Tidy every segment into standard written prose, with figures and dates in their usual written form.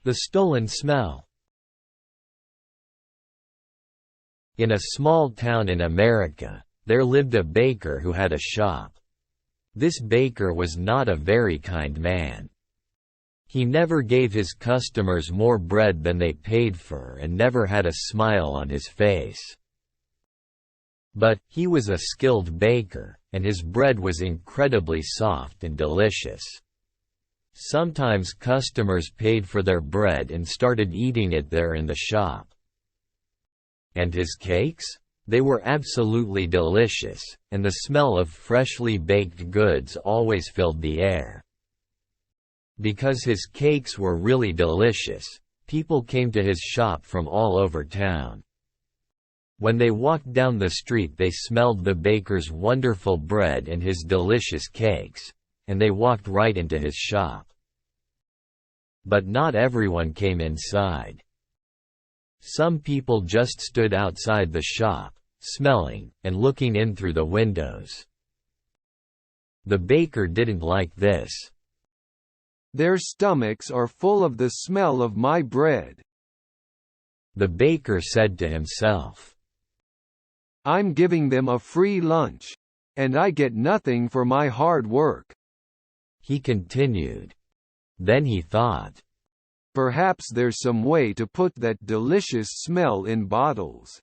The stolen smell. In a small town in America, there lived a baker who had a shop. This baker was not a very kind man. He never gave his customers more bread than they paid for and never had a smile on his face. But he was a skilled baker, and his bread was incredibly soft and delicious. Sometimes customers paid for their bread and started eating it there in the shop. And his cakes? They were absolutely delicious, and the smell of freshly baked goods always filled the air. Because his cakes were really delicious, people came to his shop from all over town. When they walked down the street, they smelled the baker's wonderful bread and his delicious cakes, and they walked right into his shop. But not everyone came inside. Some people just stood outside the shop, smelling, and looking in through the windows. The baker didn't like this. "Their stomachs are full of the smell of my bread," the baker said to himself. "I'm giving them a free lunch, and I get nothing for my hard work." He continued. Then he thought, "Perhaps there's some way to put that delicious smell in bottles.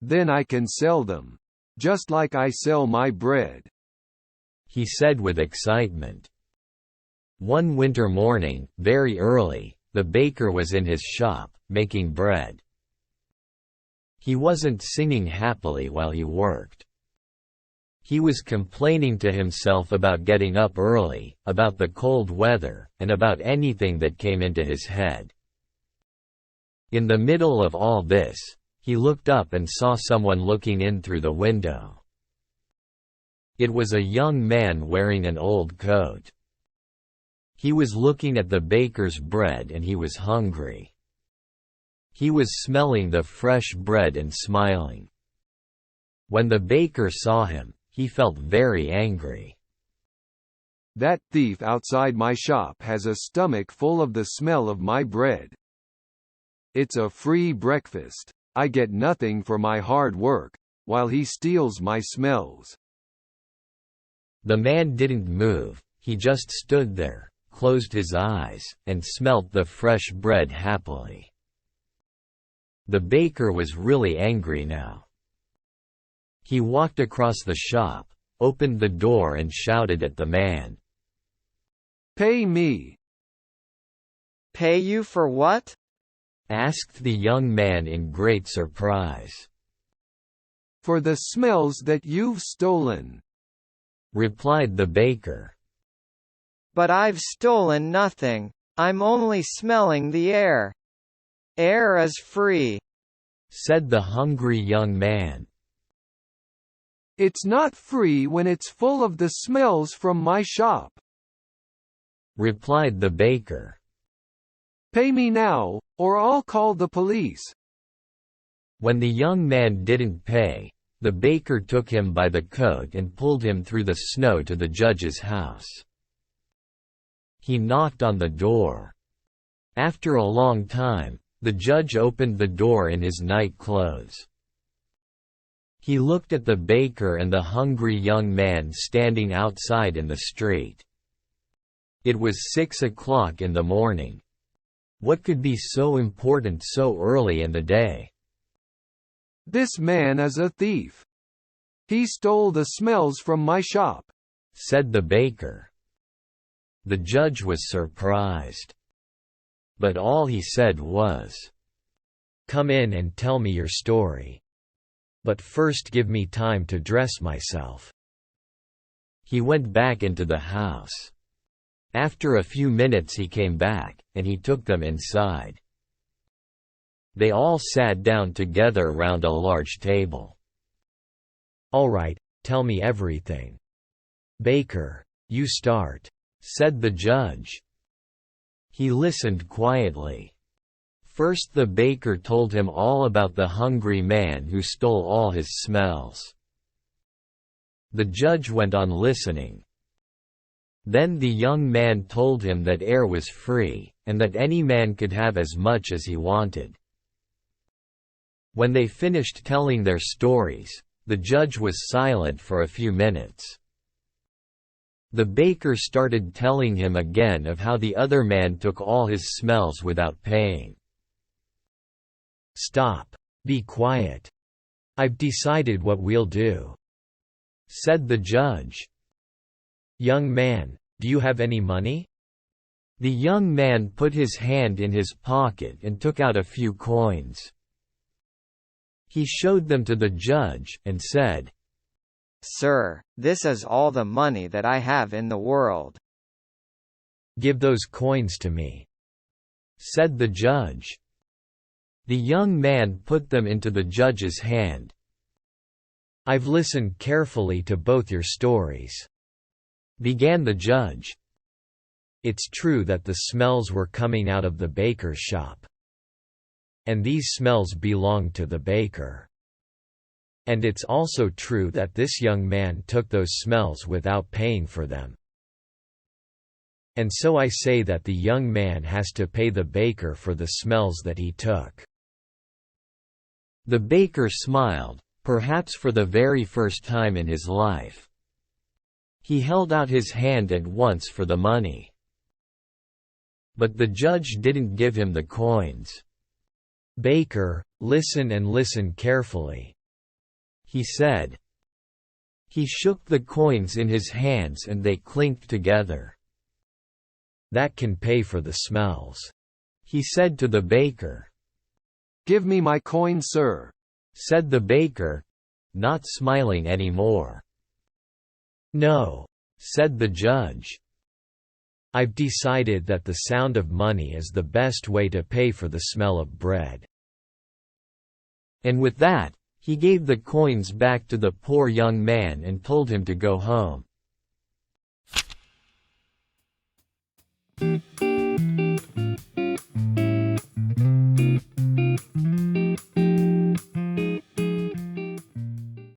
Then I can sell them, just like I sell my bread," he said with excitement. One winter morning, very early, the baker was in his shop, making bread. He wasn't singing happily while he worked. He was complaining to himself about getting up early, about the cold weather, and about anything that came into his head. In the middle of all this, he looked up and saw someone looking in through the window. It was a young man wearing an old coat. He was looking at the baker's bread and he was hungry. He was smelling the fresh bread and smiling. When the baker saw him, he felt very angry. "That thief outside my shop has a stomach full of the smell of my bread. It's a free breakfast. I get nothing for my hard work, while he steals my smells." The man didn't move, he just stood there, closed his eyes, and smelt the fresh bread happily. The baker was really angry now. He walked across the shop, opened the door and shouted at the man. "Pay me." "Pay you for what?" asked the young man in great surprise. "For the smells that you've stolen," replied the baker. "But I've stolen nothing. I'm only smelling the air. Air is free," said the hungry young man. "It's not free when it's full of the smells from my shop," replied the baker. "Pay me now, or I'll call the police." When the young man didn't pay, the baker took him by the coat and pulled him through the snow to the judge's house. He knocked on the door. After a long time, the judge opened the door in his night clothes. He looked at the baker and the hungry young man standing outside in the street. It was 6 o'clock in the morning. What could be so important so early in the day? "This man is a thief. He stole the smells from my shop," said the baker. The judge was surprised. But all he said was, "Come in and tell me your story. But first give me time to dress myself." He went back into the house. After a few minutes he came back, and he took them inside. They all sat down together round a large table. "All right, tell me everything. Baker, you start," said the judge. He listened quietly. First the baker told him all about the hungry man who stole all his smells. The judge went on listening. Then the young man told him that air was free, and that any man could have as much as he wanted. When they finished telling their stories, the judge was silent for a few minutes. The baker started telling him again of how the other man took all his smells without paying. "Stop. Be quiet. I've decided what we'll do," said the judge. "Young man, do you have any money?" The young man put his hand in his pocket and took out a few coins. He showed them to the judge, and said, "Sir, this is all the money that I have in the world." "Give those coins to me," said the judge. The young man put them into the judge's hand. "I've listened carefully to both your stories," began the judge. "It's true that the smells were coming out of the baker's shop. And these smells belonged to the baker. And it's also true that this young man took those smells without paying for them. And so I say that the young man has to pay the baker for the smells that he took." The baker smiled, perhaps for the very first time in his life. He held out his hand at once for the money. But the judge didn't give him the coins. "Baker, listen and listen carefully," he said. He shook the coins in his hands and they clinked together. "That can pay for the smells," he said to the baker. "Give me my coin, sir," said the baker, not smiling anymore. "No," said the judge. "I've decided that the sound of money is the best way to pay for the smell of bread." And with that, he gave the coins back to the poor young man and told him to go home.